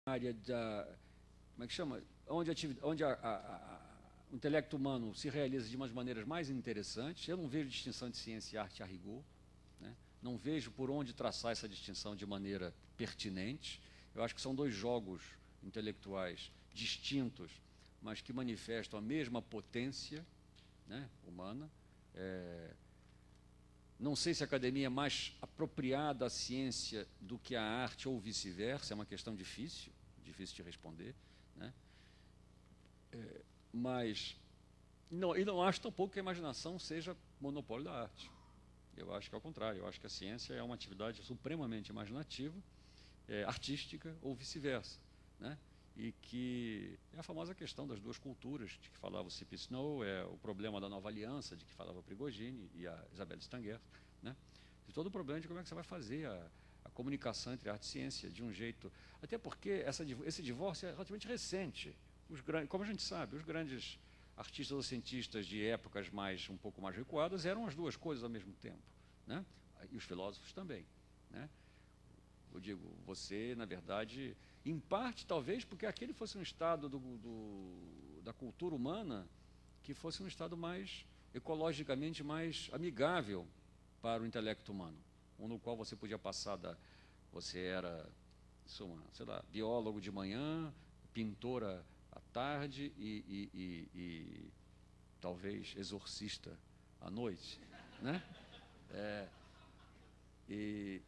área da, como é que chama? Onde o intelecto humano se realiza de umas maneiras mais interessantes. Eu não vejo distinção de ciência e arte a rigor, né? Não vejo por onde traçar essa distinção de maneira pertinente. Eu acho que são dois jogos intelectuais distintos, mas que manifestam a mesma potência, né, humana. Não sei se a academia é mais apropriada à ciência do que à arte ou vice-versa, é uma questão difícil de responder, né? Mas não acho tampouco que a imaginação seja monopólio da arte. Eu acho que é ao contrário, eu acho que a ciência é uma atividade supremamente imaginativa, artística ou vice-versa, né? E que é a famosa questão das duas culturas, de que falava o C.P. Snow, o problema da nova aliança, de que falava Prigogine e a Isabelle Stengers, né? De todo o problema de como é que você vai fazer a comunicação entre arte e ciência de um jeito... Até porque esse divórcio é relativamente recente. Como a gente sabe, os grandes artistas ou cientistas de épocas um pouco mais recuadas eram as duas coisas ao mesmo tempo, né? E os filósofos também, né? Eu digo, você, na verdade, em parte, talvez, porque aquele fosse um estado da cultura humana que fosse um estado mais ecologicamente mais amigável para o intelecto humano, no qual você podia passar você era, sei lá, biólogo de manhã, pintora à tarde e talvez exorcista à noite, né? E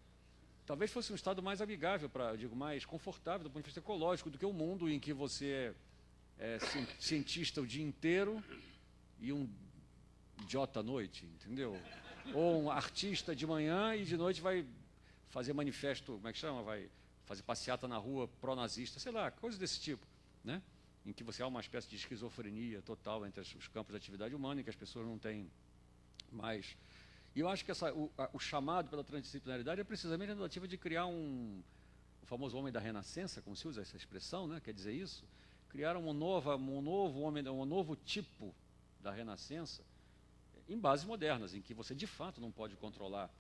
talvez fosse um estado mais amigável, mais confortável do ponto de vista ecológico, do que o mundo em que você é cientista o dia inteiro e um idiota à noite, entendeu? Ou um artista de manhã e de noite vai fazer manifesto, como é que chama? Vai fazer passeata na rua pró-nazista, sei lá, coisas desse tipo, né? Em que você há uma espécie de esquizofrenia total entre os campos de atividade humana, em que as pessoas não têm mais... E eu acho que o chamado pela transdisciplinaridade é precisamente a tentativa de criar o famoso homem da renascença, como se usa essa expressão, né? Quer dizer isso? Criar um novo tipo da renascença em bases modernas, em que você de fato não pode controlar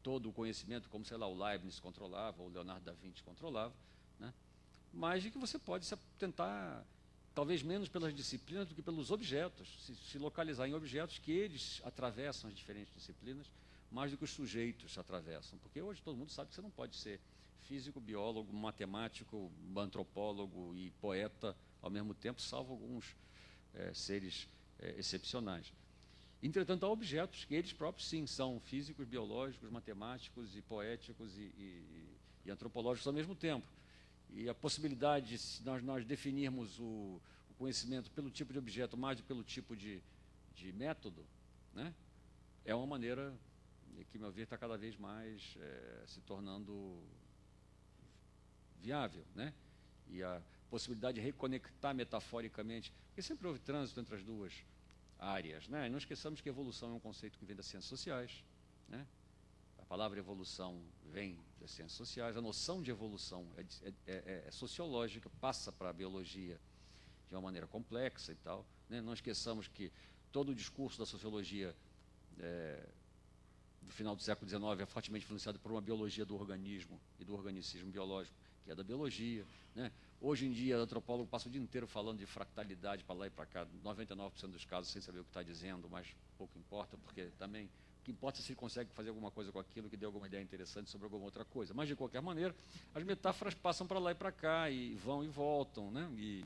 todo o conhecimento, como, sei lá, o Leibniz controlava, ou o Leonardo da Vinci controlava, né? Mas de que você pode tentar, talvez menos pelas disciplinas do que pelos objetos, se localizar em objetos que eles atravessam as diferentes disciplinas, mais do que os sujeitos atravessam. Porque hoje todo mundo sabe que você não pode ser físico, biólogo, matemático, antropólogo e poeta ao mesmo tempo, salvo alguns seres excepcionais. Entretanto, há objetos que eles próprios, sim, são físicos, biológicos, matemáticos e poéticos e antropológicos ao mesmo tempo. E a possibilidade de nós definirmos o conhecimento pelo tipo de objeto mais do que pelo tipo de método, né? É uma maneira que, meu ver, está cada vez mais se tornando viável, né? E a possibilidade de reconectar metaforicamente, porque sempre houve trânsito entre as duas áreas, né? E não esqueçamos que evolução é um conceito que vem das ciências sociais, né? A palavra evolução vem das ciências sociais, a noção de evolução é sociológica, passa para a biologia de uma maneira complexa e tal, né? Não esqueçamos que todo o discurso da sociologia do final do século XIX é fortemente influenciado por uma biologia do organismo e do organicismo biológico, que é da biologia, né? Hoje em dia, o antropólogo passa o dia inteiro falando de fractalidade para lá e para cá, 99% dos casos sem saber o que está dizendo, mas pouco importa, porque também o que importa é se ele consegue fazer alguma coisa com aquilo, que dê alguma ideia interessante sobre alguma outra coisa. Mas, de qualquer maneira, as metáforas passam para lá e para cá, e vão e voltam, né? E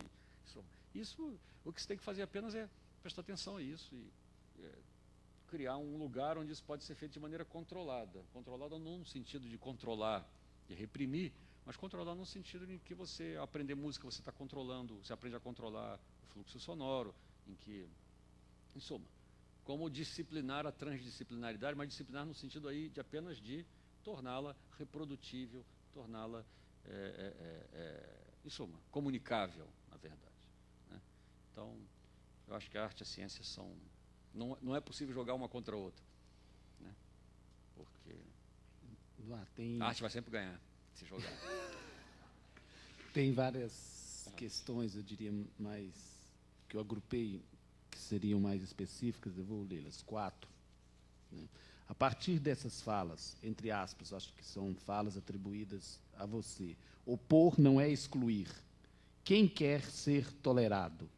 isso, o que se tem que fazer apenas é prestar atenção a isso e criar um lugar onde isso pode ser feito de maneira controlada. Controlada não no sentido de controlar e reprimir, mas controlar no sentido em que você aprender música, você está controlando, você aprende a controlar o fluxo sonoro, em que, em suma, como disciplinar a transdisciplinaridade, mas disciplinar no sentido aí de apenas de torná-la reprodutível, torná-la, em suma, comunicável, na verdade, né? Então, eu acho que a arte e a ciência são... Não é possível jogar uma contra a outra, né? Porque a arte vai sempre ganhar, se jogar. Tem várias questões, eu diria, mais que eu agrupei, que seriam mais específicas, eu vou lê-las, 4. Né? A partir dessas falas, entre aspas, acho que são falas atribuídas a você, opor não é excluir. Quem quer ser tolerado?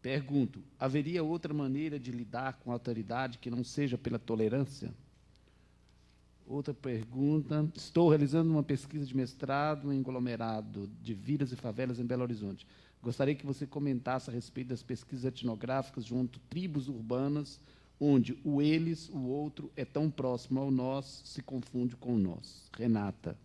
Pergunto, haveria outra maneira de lidar com a autoridade que não seja pela tolerância? Outra pergunta. Estou realizando uma pesquisa de mestrado em aglomerado de vilas e favelas em Belo Horizonte. Gostaria que você comentasse a respeito das pesquisas etnográficas junto a tribos urbanas, onde o eles, o outro, é tão próximo ao nós, se confunde com o nós. Renata.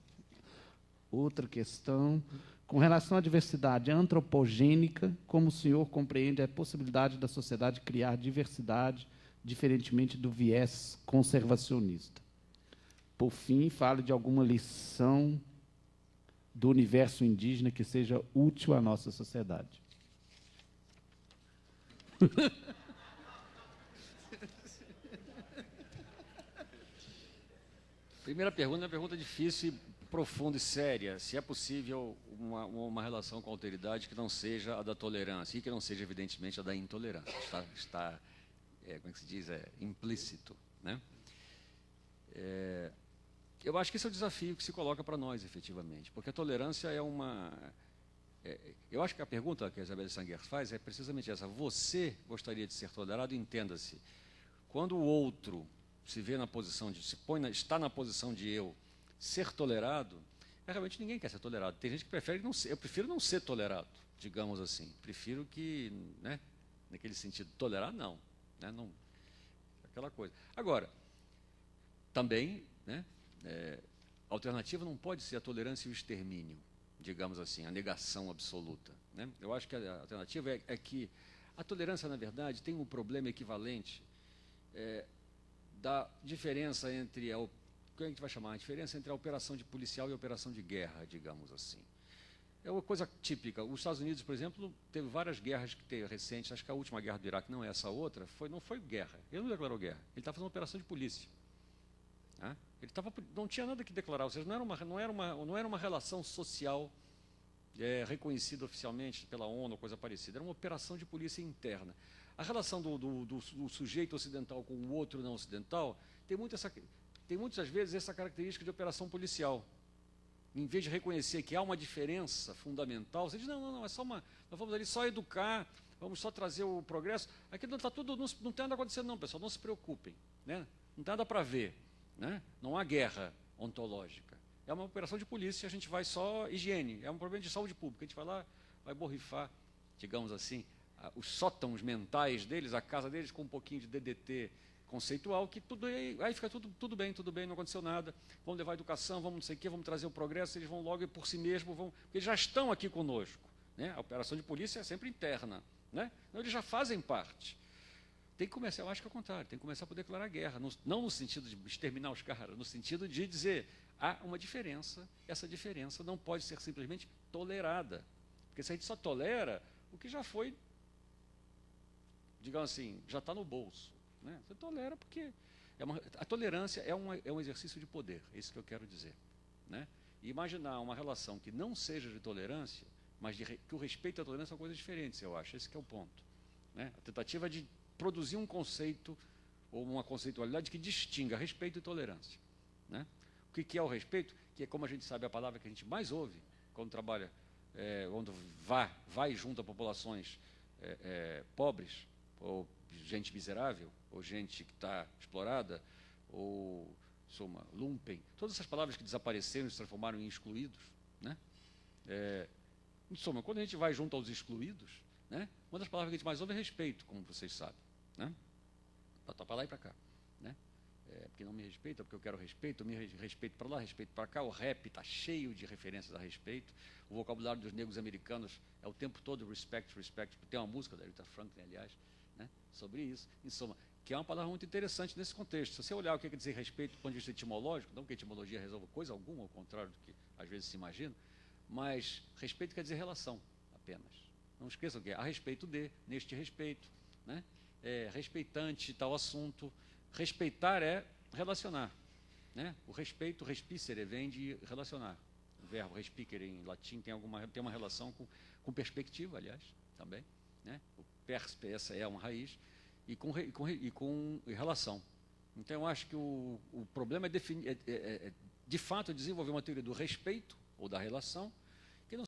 Outra questão. Com relação à diversidade antropogênica, como o senhor compreende a possibilidade da sociedade criar diversidade, diferentemente do viés conservacionista? Por fim, fale de alguma lição do universo indígena que seja útil à nossa sociedade. Primeira pergunta é uma pergunta difícil, profunda e séria. Se é possível uma relação com a alteridade que não seja a da tolerância e que não seja, evidentemente, a da intolerância. Está como é que se diz? Implícito, né? Eu acho que esse é o desafio que se coloca para nós, efetivamente, porque a tolerância é uma... eu acho que a pergunta que a Isabelle Sanger faz é precisamente essa. Você gostaria de ser tolerado? Entenda-se. Quando o outro se vê na posição de... está na posição de eu ser tolerado, realmente ninguém quer ser tolerado. Tem gente que prefere não ser. Eu prefiro não ser tolerado, digamos assim. Prefiro que, né, naquele sentido, tolerar, não. Né, não aquela coisa. Agora, também, né, a alternativa não pode ser a tolerância e o extermínio, digamos assim, a negação absoluta. Né? Eu acho que a alternativa é que a tolerância, na verdade, tem um problema equivalente da diferença entre o que a gente vai chamar? A diferença entre a operação de policial e a operação de guerra, digamos assim. É uma coisa típica. Os Estados Unidos, por exemplo, teve várias guerras que teve recentes. Acho que a última guerra do Iraque, não é essa outra, não foi guerra. Ele não declarou guerra. Ele estava fazendo uma operação de polícia. Né? Ele não tinha nada que declarar. Ou seja, não era uma relação social reconhecida oficialmente pela ONU ou coisa parecida. Era uma operação de polícia interna. A relação do sujeito ocidental com o outro não ocidental tem muitas vezes essa característica de operação policial. Em vez de reconhecer que há uma diferença fundamental, você diz, não, é só nós vamos ali só educar, vamos só trazer o progresso. Aqui não está tudo, não tem nada acontecendo não, pessoal, não se preocupem. Né? Não tem nada para ver. Né? Não há guerra ontológica. É uma operação de polícia, a gente vai só higiene, é um problema de saúde pública. A gente vai lá, vai borrifar, digamos assim, os sótãos mentais deles, a casa deles com um pouquinho de DDT conceitual, que tudo aí fica tudo bem, não aconteceu nada, vamos levar a educação, vamos não sei o quê, vamos trazer o progresso, eles vão logo por si mesmos, porque eles já estão aqui conosco. Né? A operação de polícia é sempre interna. Né? Então, eles já fazem parte. Tem que começar, eu acho que é o contrário, tem que começar por declarar guerra, não no sentido de exterminar os caras, no sentido de dizer, há uma diferença, essa diferença não pode ser simplesmente tolerada. Porque se a gente só tolera o que já foi, digamos assim, já está no bolso. Né? Você tolera porque a tolerância é um exercício de poder, é isso que eu quero dizer. Né? E imaginar uma relação que não seja de tolerância, mas que o respeito e a tolerância são coisas diferentes, eu acho, esse que é o ponto. Né? A tentativa de produzir um conceito ou uma conceitualidade que distinga respeito e tolerância. Né? O que é o respeito? Que é, como a gente sabe, a palavra que a gente mais ouve quando trabalha, quando vai junto a populações pobres, ou gente miserável, ou gente que está explorada, ou, soma, lumpen, todas essas palavras que desapareceram e se transformaram em excluídos. Né? Em suma, quando a gente vai junto aos excluídos, né, uma das palavras que a gente mais ouve é respeito, como vocês sabem. Né? Para lá e para cá. Né? Porque não me respeita, porque eu quero respeito, eu me respeito para lá, respeito para cá. O rap está cheio de referências a respeito. O vocabulário dos negros americanos é o tempo todo respect, respect. Tem uma música da Aretha Franklin, aliás, né, sobre isso. Em suma, que é uma palavra muito interessante nesse contexto. Se você olhar o que quer dizer respeito do ponto de vista etimológico, não que a etimologia resolva coisa alguma, ao contrário do que às vezes se imagina, mas respeito quer dizer relação apenas. Não esqueçam que é a respeito de, neste respeito, né? Respeitante tal assunto. Respeitar é relacionar. Né? O respeito, respicere, vem de relacionar. O verbo respicere em latim tem uma relação com perspectiva, aliás, também. Né? O perspe, essa é uma raiz, e com relação. Então, eu acho que o problema é, de fato, desenvolver uma teoria do respeito ou da relação